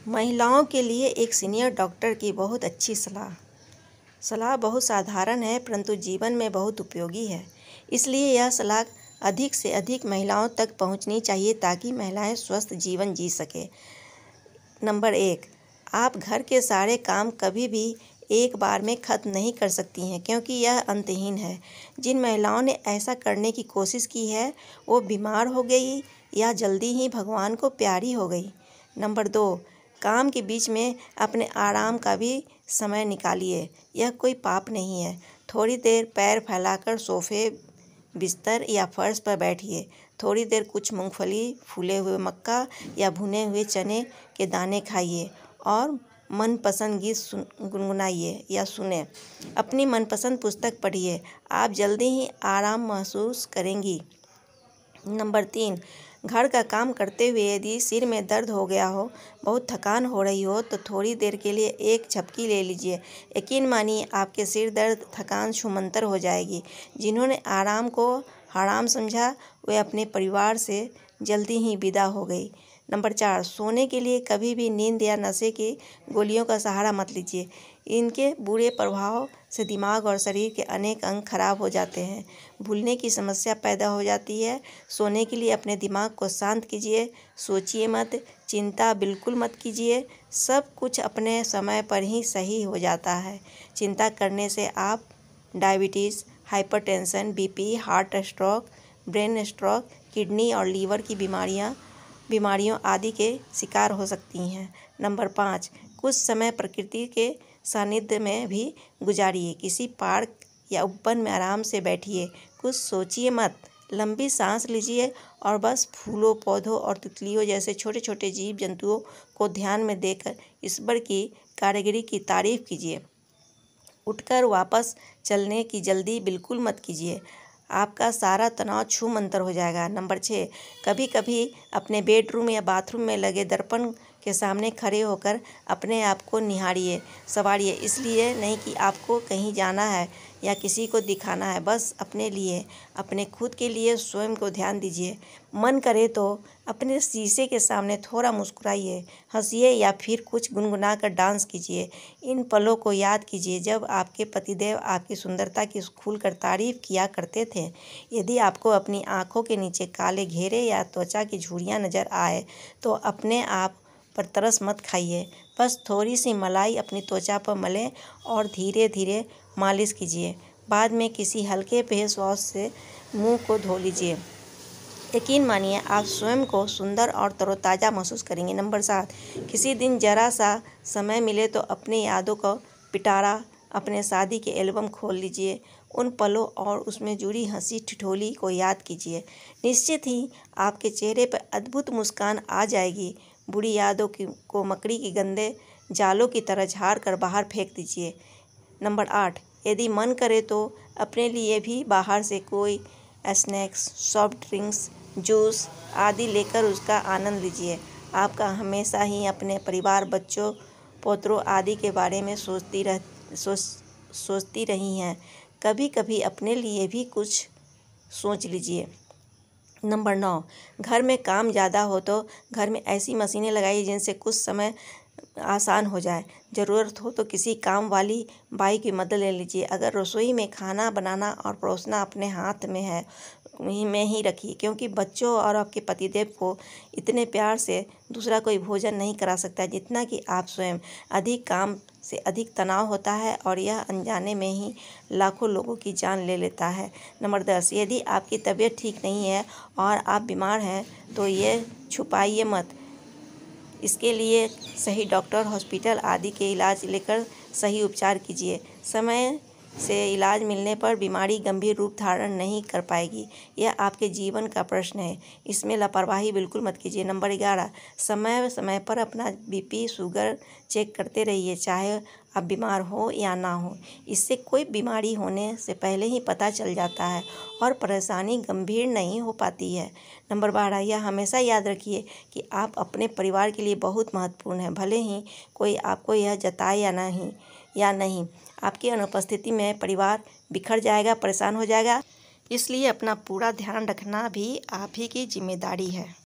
महिलाओं के लिए एक सीनियर डॉक्टर की बहुत अच्छी सलाह बहुत साधारण है, परंतु जीवन में बहुत उपयोगी है। इसलिए यह सलाह अधिक से अधिक महिलाओं तक पहुंचनी चाहिए ताकि महिलाएं स्वस्थ जीवन जी सकें। नंबर 1, आप घर के सारे काम कभी भी एक बार में खत्म नहीं कर सकती हैं, क्योंकि यह अंतहीन है। जिन महिलाओं ने ऐसा करने की कोशिश की है वो बीमार हो गई या जल्दी ही भगवान को प्यारी हो गई। नंबर 2, काम के बीच में अपने आराम का भी समय निकालिए। यह कोई पाप नहीं है। थोड़ी देर पैर फैलाकर सोफे, बिस्तर या फर्श पर बैठिए। थोड़ी देर कुछ मूंगफली, फूले हुए मक्का या भुने हुए चने के दाने खाइए और मनपसंद गीत गुनगुनाइए या सुने। अपनी मनपसंद पुस्तक पढ़िए। आप जल्दी ही आराम महसूस करेंगी। नंबर 3, घर का काम करते हुए यदि सिर में दर्द हो गया हो, बहुत थकान हो रही हो, तो थोड़ी देर के लिए एक झपकी ले लीजिए। यकीन मानिए आपके सिर दर्द, थकान छूमंतर हो जाएगी। जिन्होंने आराम को हराम समझा वे अपने परिवार से जल्दी ही विदा हो गई। नंबर 4, सोने के लिए कभी भी नींद या नशे की गोलियों का सहारा मत लीजिए। इनके बुरे प्रभाव से दिमाग और शरीर के अनेक अंग खराब हो जाते हैं। भूलने की समस्या पैदा हो जाती है। सोने के लिए अपने दिमाग को शांत कीजिए। सोचिए मत, चिंता बिल्कुल मत कीजिए। सब कुछ अपने समय पर ही सही हो जाता है। चिंता करने से आप diabetes, hypertension, BP, heart stroke, brain stroke, kidney और लीवर की बीमारियों आदि के शिकार हो सकती हैं। नंबर 5, कुछ समय प्रकृति के सानिध्य में भी गुजारिए। किसी पार्क या उपवन में आराम से बैठिए। कुछ सोचिए मत, लंबी सांस लीजिए और बस फूलों, पौधों और तितलियों जैसे छोटे छोटे जीव जंतुओं को ध्यान में देकर ईश्वर की कारीगरी की तारीफ कीजिए। उठकर वापस चलने की जल्दी बिल्कुल मत कीजिए। आपका सारा तनाव छूमंतर हो जाएगा। नंबर 6, कभी कभी अपने बेडरूम या बाथरूम में लगे दर्पण के सामने खड़े होकर अपने आप को निहारिए, संवारिए। इसलिए नहीं कि आपको कहीं जाना है या किसी को दिखाना है, बस अपने लिए, अपने खुद के लिए स्वयं को ध्यान दीजिए। मन करे तो अपने शीशे के सामने थोड़ा मुस्कुराइए, हंसिए या फिर कुछ गुनगुना कर डांस कीजिए। इन पलों को याद कीजिए जब आपके पतिदेव आपकी सुंदरता की खुलकर तारीफ किया करते थे। यदि आपको अपनी आंखों के नीचे काले घेरे या त्वचा की झुर्रियाँ नजर आए तो अपने आप पर तरस मत खाइए। बस थोड़ी सी मलाई अपनी त्वचा पर मलें और धीरे धीरे मालिश कीजिए। बाद में किसी हल्के फेस वॉश से मुंह को धो लीजिए। यकीन मानिए आप स्वयं को सुंदर और तरोताज़ा महसूस करेंगे। नंबर 7, किसी दिन जरा सा समय मिले तो अपनी यादों को पिटारा अपने शादी के एल्बम खोल लीजिए। उन पलों और उसमें जुड़ी हंसी ठिठोली को याद कीजिए। निश्चित ही आपके चेहरे पर अद्भुत मुस्कान आ जाएगी। बुरी यादों को मकड़ी के गंदे जालों की तरह झाड़ कर बाहर फेंक दीजिए। नंबर 8, यदि मन करे तो अपने लिए भी बाहर से कोई स्नैक्स, सॉफ्ट ड्रिंक्स, जूस आदि लेकर उसका आनंद लीजिए। आपका हमेशा ही अपने परिवार, बच्चों, पोतरों आदि के बारे में सोचती रही हैं। कभी कभी अपने लिए भी कुछ सोच लीजिए। नंबर 9, घर में काम ज़्यादा हो तो घर में ऐसी मशीनें लगाइए जिनसे कुछ समय आसान हो जाए। ज़रूरत हो तो किसी काम वाली बाई की मदद ले लीजिए। अगर रसोई में खाना बनाना और परोसना अपने हाथ में ही रखिए, क्योंकि बच्चों और आपके पतिदेव को इतने प्यार से दूसरा कोई भोजन नहीं करा सकता जितना कि आप स्वयं। अधिक काम से अधिक तनाव होता है और यह अनजाने में ही लाखों लोगों की जान ले लेता है। नंबर 10, यदि आपकी तबीयत ठीक नहीं है और आप बीमार हैं तो ये छुपाइए मत। इसके लिए सही डॉक्टर, हॉस्पिटल आदि के इलाज लेकर सही उपचार कीजिए। समय से इलाज मिलने पर बीमारी गंभीर रूप धारण नहीं कर पाएगी। यह आपके जीवन का प्रश्न है, इसमें लापरवाही बिल्कुल मत कीजिए। नंबर 11, समय समय पर अपना बीपी, शुगर चेक करते रहिए, चाहे आप बीमार हो या ना हो। इससे कोई बीमारी होने से पहले ही पता चल जाता है और परेशानी गंभीर नहीं हो पाती है। नंबर 12, यह हमेशा याद रखिए कि आप अपने परिवार के लिए बहुत महत्वपूर्ण हैं। भले ही कोई आपको यह जताए या नहीं, आपकी अनुपस्थिति में परिवार बिखर जाएगा, परेशान हो जाएगा। इसलिए अपना पूरा ध्यान रखना भी आप ही की जिम्मेदारी है।